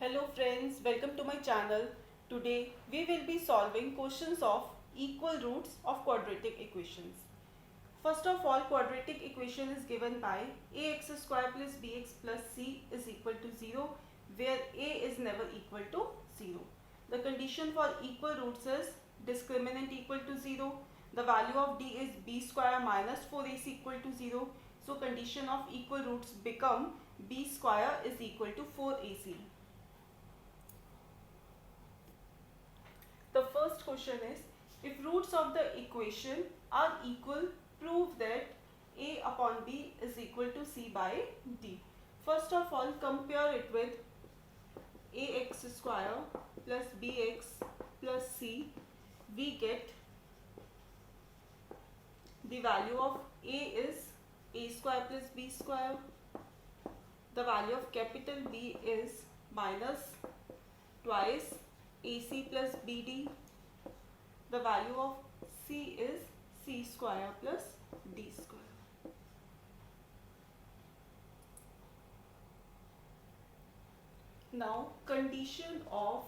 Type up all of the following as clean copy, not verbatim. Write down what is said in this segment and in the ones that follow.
Hello friends, welcome to my channel. Today we will be solving questions of equal roots of quadratic equations. First of all, quadratic equation is given by ax square plus bx plus c is equal to 0, where a is never equal to 0. The condition for equal roots is discriminant equal to 0. The value of d is b square minus 4ac equal to 0. So condition of equal roots become b square is equal to 4ac. The first question is, if roots of the equation are equal, prove that a upon b is equal to c by d. First of all, compare it with ax square plus bx plus c. We get the value of a is a square plus b square. The value of capital B is minus twice ac plus bd. The value of c is c square plus d square. Now condition of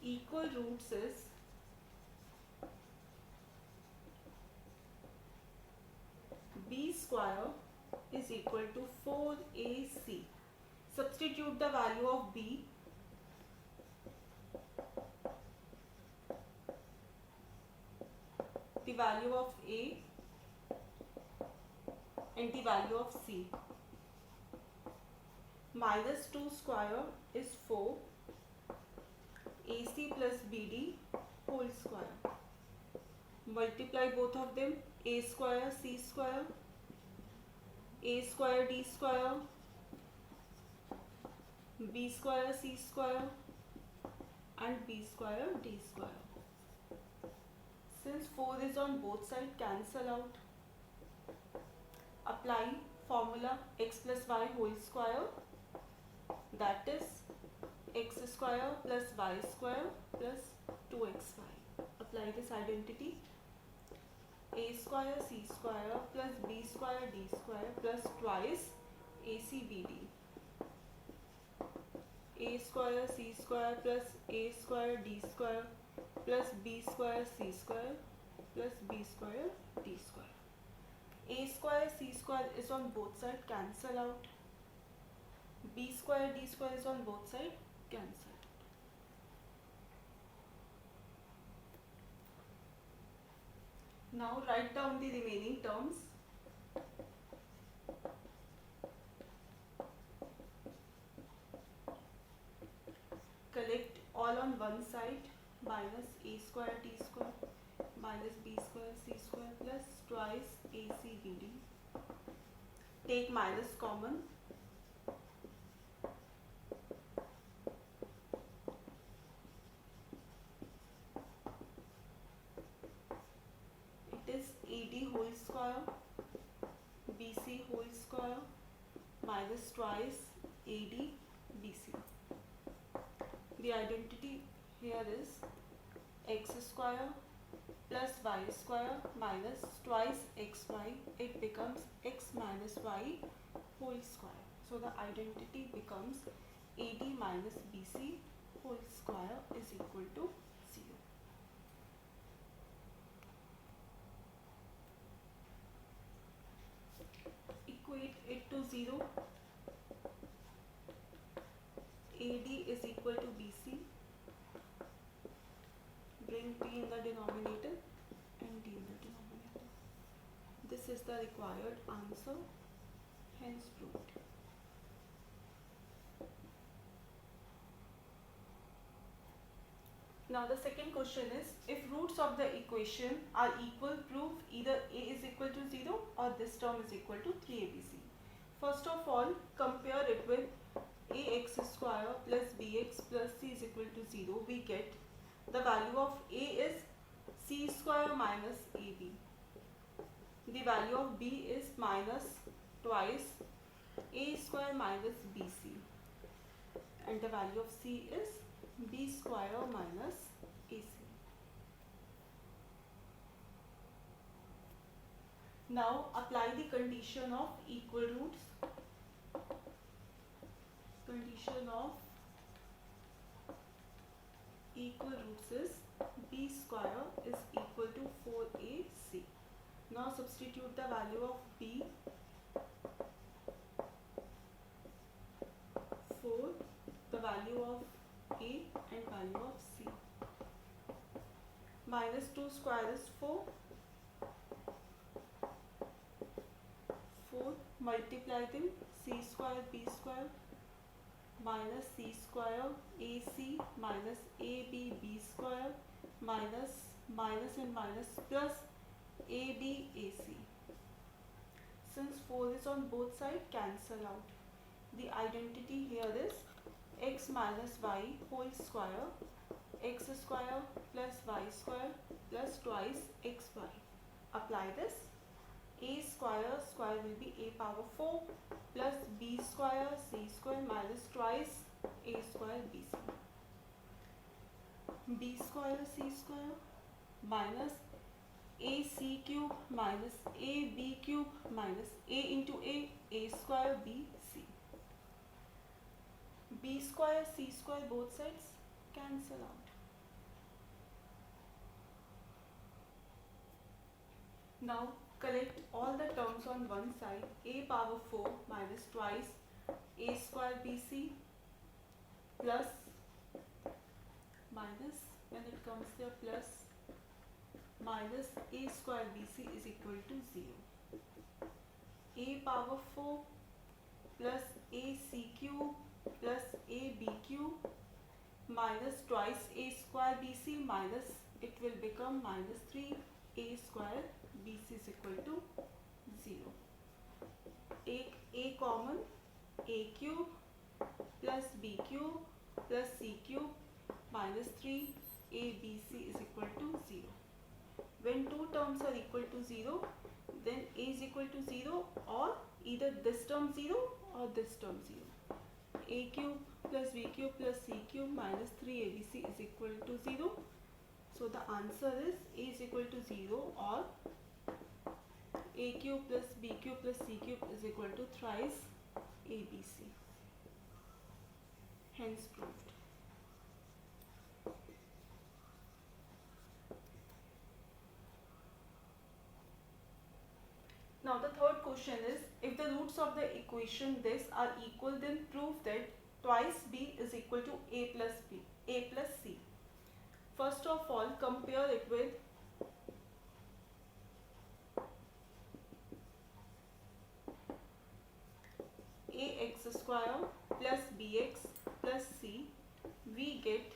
equal roots is b square is equal to 4ac. Substitute the value of b. The value of a and the value of c. Minus 2 square is 4 ac plus bd whole square. Multiply both of them, a square c square, a square d square, b square c square and b square d square. Since 4 is on both sides, cancel out. Apply formula x plus y whole square, that is x square plus y square plus 2xy. Apply this identity. A square c square plus b square d square plus twice acbd. A square c square plus a square d square plus b square c square plus b square d square. A square c square is on both sides, cancel out. B square d square is on both sides, cancel. Now write down the remaining terms. Collect all on one side, minus a square d square minus b square c square plus twice acbd. Take minus common. It is ad whole square bc whole square minus twice ad bc. The identity here is x square plus y square minus twice xy. It becomes x minus y whole square. So the identity becomes ad minus bc whole square is equal to 0. Equate it to 0. ad is equal to bc. Bring p in the denominator and d in the denominator. This is the required answer, hence proved. Now the second question is, if roots of the equation are equal, prove either a is equal to 0 or this term is equal to 3abc. First of all, compare it with ax square plus bx plus c is equal to 0. We get the value of a is c square minus ab. The value of b is minus twice a square minus bc. And the value of c is b square minus ac. Now apply the condition of equal roots. condition of equal roots is b square is equal to 4ac. Now substitute the value of b for the value of a and value of c. Minus 2 square is 4. 4 multiply them, c square b square minus c square ac minus ab b square minus minus and minus plus ab ac. Since 4 is on both sides, cancel out. The identity here is x minus y whole square, x square plus y square plus twice xy. Apply this. A square will be a power 4 plus b square c square minus twice a square bc. B square c square minus ac cube minus ab cube minus a into a square bc. B square c square both sides cancel out. Now collect all the terms on one side. A power 4 minus twice a square bc plus minus, when it comes there, plus minus a square bc is equal to 0. A power 4 plus ac cube plus ab cube minus twice a square bc minus, it will become minus 3 a square bc is equal to 0. Take a common, a cube plus b cube plus c cube minus 3 abc is equal to 0. When two terms are equal to 0, then a is equal to 0 or either this term 0 or this term 0. A cube plus b cube plus c cube minus 3 abc is equal to 0. So the answer is a is equal to 0 or a cube plus b cube plus c cube is equal to thrice abc. Hence proved. Now the third question is, if the roots of the equation this are equal, then prove that twice b is equal to a plus c. First of all, compare it with ax square plus bx plus c. We get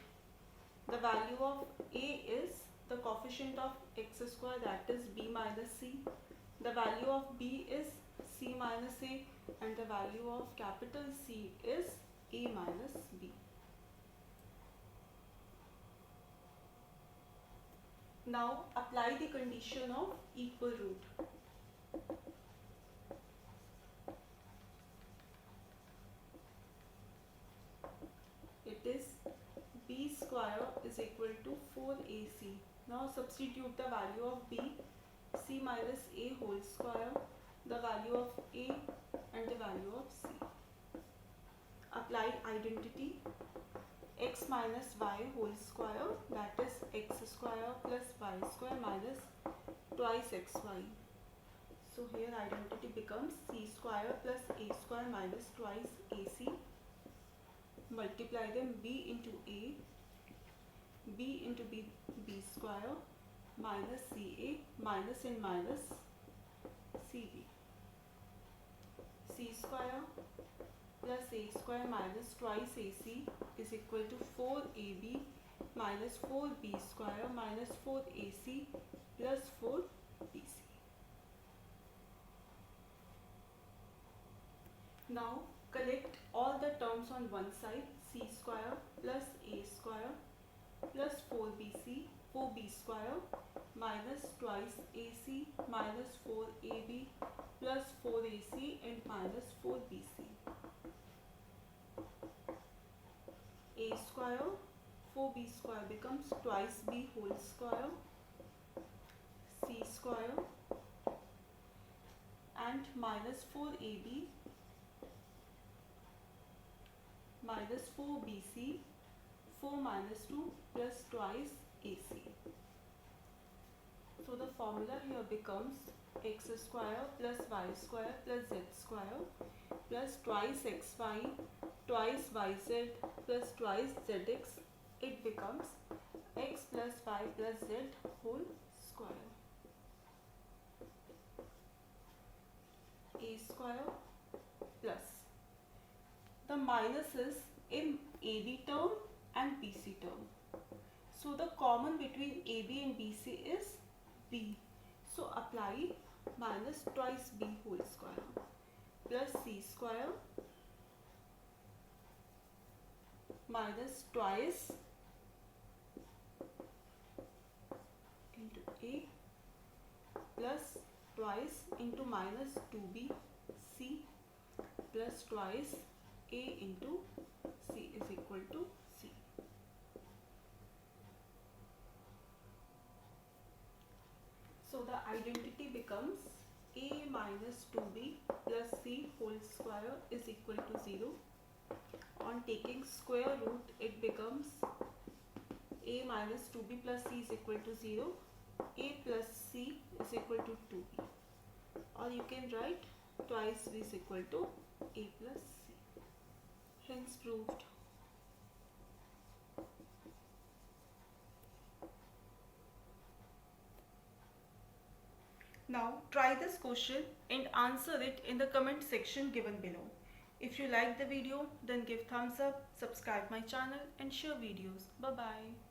the value of a is the coefficient of x square, that is b minus c. The value of b is c minus a, and the value of capital C is a minus b. Now apply the condition of equal root. It is b square is equal to 4ac. Now substitute the value of b, c minus a whole square, the value of a and the value of c. Apply identity. X minus y whole square, that is x square plus y square minus twice xy. So here identity becomes c square plus a square minus twice ac. Multiply them, b into a, b into b square minus ca minus and minus cb. C square plus a square minus twice ac is equal to 4ab minus 4b square minus 4ac plus 4bc. Now collect all the terms on one side. C square plus a square plus 4b square minus twice ac minus 4ab plus 4ac and minus 4bc. A square, 4b square becomes twice b whole square, c square and minus 4ab minus 4bc, 4 minus 2 plus twice ac. So the formula here becomes x square plus y square plus z square plus twice xy twice yz plus twice zx. It becomes x plus y plus z whole square. A square plus the minuses in AB term and BC term. So the common between AB and BC is B. So apply minus twice B whole square plus C square minus twice into A plus twice into minus 2B C plus twice A into C is equal to C. So the identity becomes A minus 2B plus C whole square is equal to 0. On taking square root, it becomes A minus 2B plus C is equal to 0. A plus C is equal to 2B. Or you can write twice B is equal to A plus C. Hence proved. Now try this question and answer it in the comment section given below. If you like the video, then give thumbs up, subscribe my channel and share videos. Bye bye.